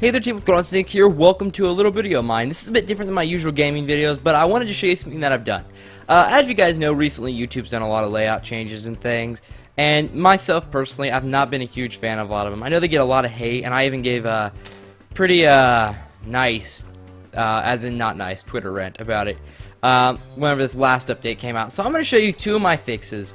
Hey there team, what's going on? Nikc here. Welcome to a little video of mine. This is a bit different than my usual gaming videos, but I wanted to show you something that I've done. As you guys know, recently YouTube's done a lot of layout changes and things, and myself personally, I've not been a huge fan of a lot of them. I know they get a lot of hate, and I even gave a pretty nice, as in not nice, Twitter rant about it whenever this last update came out. So I'm going to show you two of my fixes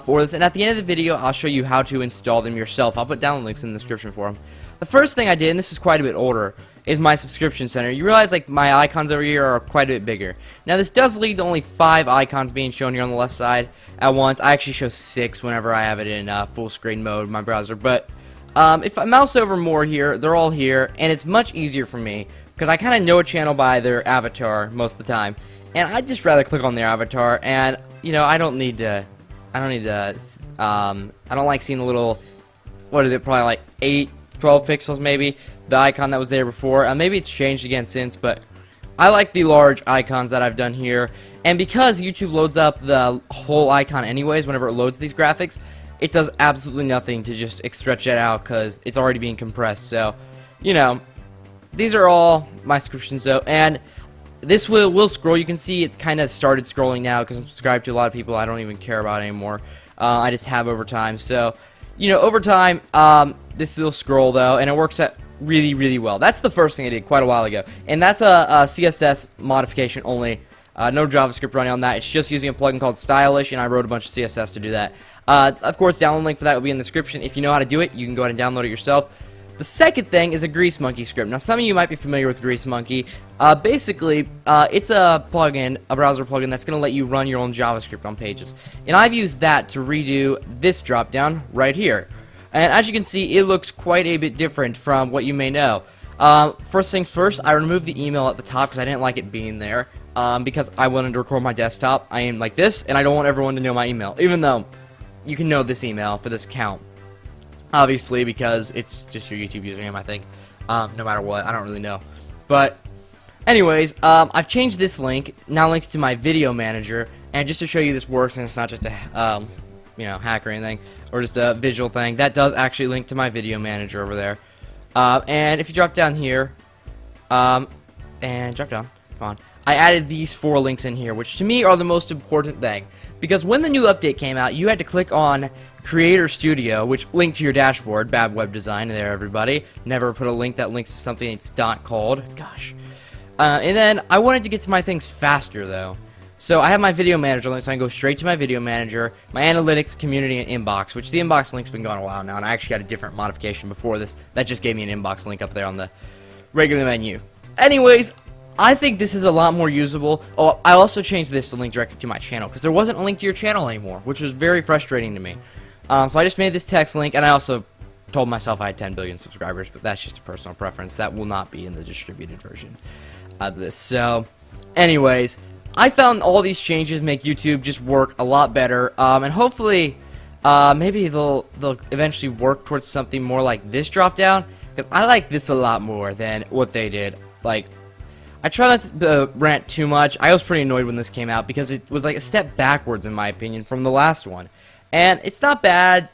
for this, and at the end of the video, I'll show you how to install them yourself. I'll put down links in the description for them. The first thing I did, and this is quite a bit older, is my subscription center. You realize like my icons over here are quite a bit bigger. Now this does lead to only 5 icons being shown here on the left side at once. I actually show 6 whenever I have it in full screen mode in my browser. But if I mouse over more here, they're all here, and it's much easier for me because I kind of know a channel by their avatar most of the time, and I'd just rather click on their avatar. And you know, I don't like seeing a little, what is it, probably like 12 pixels maybe, the icon that was there before. Maybe it's changed again since, but I like the large icons that I've done here. And because YouTube loads up the whole icon anyways whenever it loads these graphics, it does absolutely nothing to just stretch it out because it's already being compressed. So, you know, these are all my subscriptions though, and this will scroll. You can see it's kind of started scrolling now because I'm subscribed to a lot of people I don't even care about anymore. I just have over time. So, you know, over time, this will scroll though, and it works out really well. That's the first thing I did quite a while ago, and that's a CSS modification only. No JavaScript running on that. It's just using a plugin called Stylish, and I wrote a bunch of CSS to do that. Of course, download link for that will be in the description. If you know how to do it, you can go ahead and download it yourself. The second thing is a Grease Monkey script. Now, some of you might be familiar with Grease Monkey. Basically, it's a plugin, a browser plugin that's going to let you run your own JavaScript on pages. And I've used that to redo this drop-down right here. And as you can see, it looks quite a bit different from what you may know. First things first, I removed the email at the top because I didn't like it being there. Because I wanted to record my desktop. I am like this, and I don't want everyone to know my email. Even though you can know this email for this account. Obviously, because it's just your YouTube username, I think. No matter what, I don't really know. But, anyways, I've changed this link. Now links to my video manager. And just to show you this works, and it's not just a, you know, hack or anything, or just a visual thing. That does actually link to my video manager over there. And if you drop down here, and drop down, come on. I added these 4 links in here, which to me are the most important thing. Because when the new update came out, you had to click on Creator Studio, which linked to your dashboard. Bad web design there, everybody. Never put a link that links to something it's not called. Gosh. And then I wanted to get to my things faster, though. So I have my video manager link, so I can go straight to my video manager, my analytics, community, and inbox, which the inbox link's been going a while now, and I actually got a different modification before this. That just gave me an inbox link up there on the regular menu. Anyways, I think this is a lot more usable. Oh, I also changed this to link directly to my channel, because there wasn't a link to your channel anymore, which was very frustrating to me. So I just made this text link, and I also told myself I had 10 billion subscribers, but that's just a personal preference. That will not be in the distributed version of this. So, anyways, I found all these changes make YouTube just work a lot better, and hopefully, maybe they'll eventually work towards something more like this drop down, because I like this a lot more than what they did. Like, I try not to rant too much. I was pretty annoyed when this came out because it was like a step backwards, in my opinion, from the last one. And it's not bad.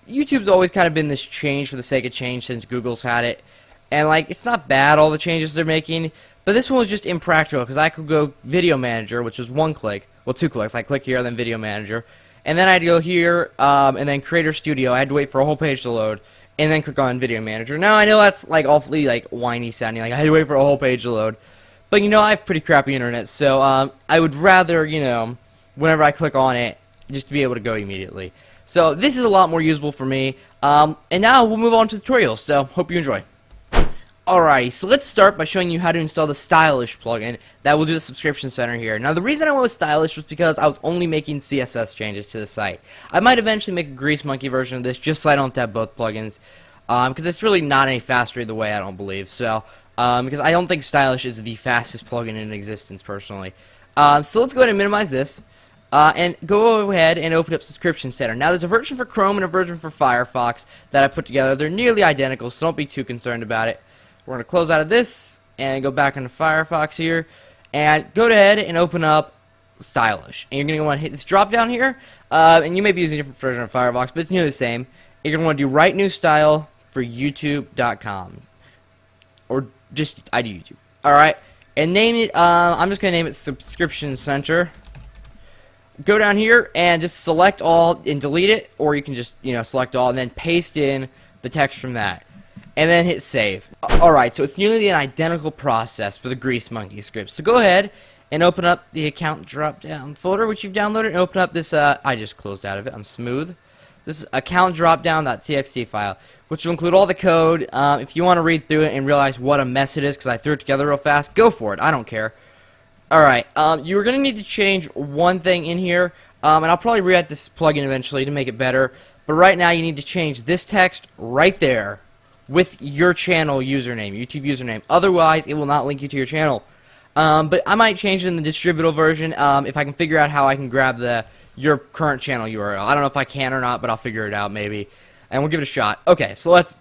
YouTube's always kind of been this change for the sake of change since Google's had it. And, like, it's not bad, all the changes they're making. But this one was just impractical because I could go Video Manager, which was 1 click. Well, 2 clicks. I click here, then Video Manager. And then I had to go here, and then Creator Studio. I had to wait for a whole page to load. And then click on Video Manager. Now, I know that's, like, awfully, like, whiny sounding. Like, I had to wait for a whole page to load. But, you know, I have pretty crappy internet, so I would rather, you know, whenever I click on it, just to be able to go immediately. So this is a lot more usable for me. And now we'll move on to tutorials, so hope you enjoy. Alright, so let's start by showing you how to install the Stylish plugin that will do the subscription center here. Now the reason I went with Stylish was because I was only making CSS changes to the site. I might eventually make a Grease Monkey version of this just so I don't have both plugins. Because it's really not any faster either way, I don't believe. So, because I don't think Stylish is the fastest plugin in existence, personally. So let's go ahead and minimize this, and go ahead and open up Subscription Center. Now, there's a version for Chrome and a version for Firefox that I put together. They're nearly identical, so don't be too concerned about it. We're going to close out of this, and go back into Firefox here, and go ahead and open up Stylish. And you're going to want to hit this drop down here, and you may be using a different version of Firefox, but it's nearly the same. You're going to want to do Write New Style for YouTube.com. or just I do YouTube. Alright, and name it, I'm just going to name it Subscription Center. Go down here and just select all and delete it, or you can just, select all and then paste in the text from that. And then hit save. Alright, so it's nearly an identical process for the Grease Monkey script. So go ahead and open up the account drop-down folder, which you've downloaded, and open up this, I just closed out of it, I'm smooth. This is account dropdown.txt file, which will include all the code. If you want to read through it and realize what a mess it is, because I threw it together real fast, go for it, I don't care. Alright, you're going to need to change one thing in here, and I'll probably re-add this plugin eventually to make it better, but right now you need to change this text right there with your channel username, YouTube username. Otherwise, it will not link you to your channel. But I might change it in the distributable version if I can figure out how I can grab your current channel URL. I don't know if I can or not, but I'll figure it out maybe, and we'll give it a shot. Okay, so let's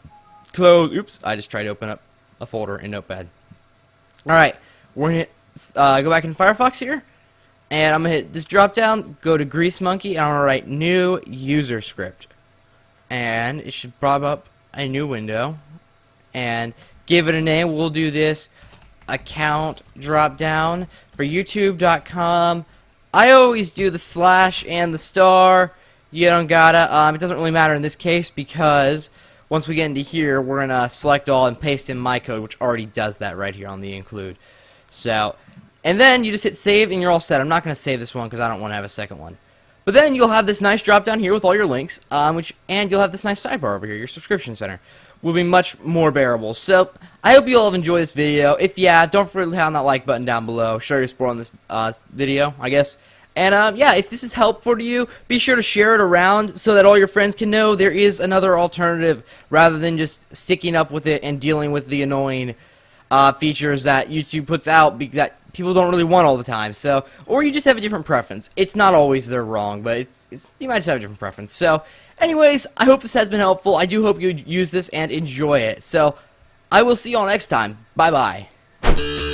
close. Oops, I just tried to open up a folder in Notepad. Alright, we're going to go back in Firefox here, and I'm going to hit this drop down, go to Grease Monkey, and I'm going to write new user script. And it should pop up a new window, and give it a name. We'll do this account drop down for youtube.com. I always do the slash and the star. You don't gotta. It doesn't really matter in this case because once we get into here, we're gonna select all and paste in my code, which already does that right here on the include. So, and then you just hit save and you're all set. I'm not gonna save this one because I don't want to have a second one. But then you'll have this nice drop down here with all your links, and you'll have this nice sidebar over here, your subscription center. Will be much more bearable. So, I hope you all have enjoyed this video. If yeah, don't forget to hit on that like button down below. Show your support on this video, I guess. And yeah, if this is helpful to you, be sure to share it around so that all your friends can know there is another alternative rather than just sticking up with it and dealing with the annoying features that YouTube puts out that people don't really want all the time. So, or you just have a different preference. It's not always they're wrong, but you might just have a different preference. So, anyways, I hope this has been helpful. I do hope you use this and enjoy it. So, I will see you all next time. Bye-bye.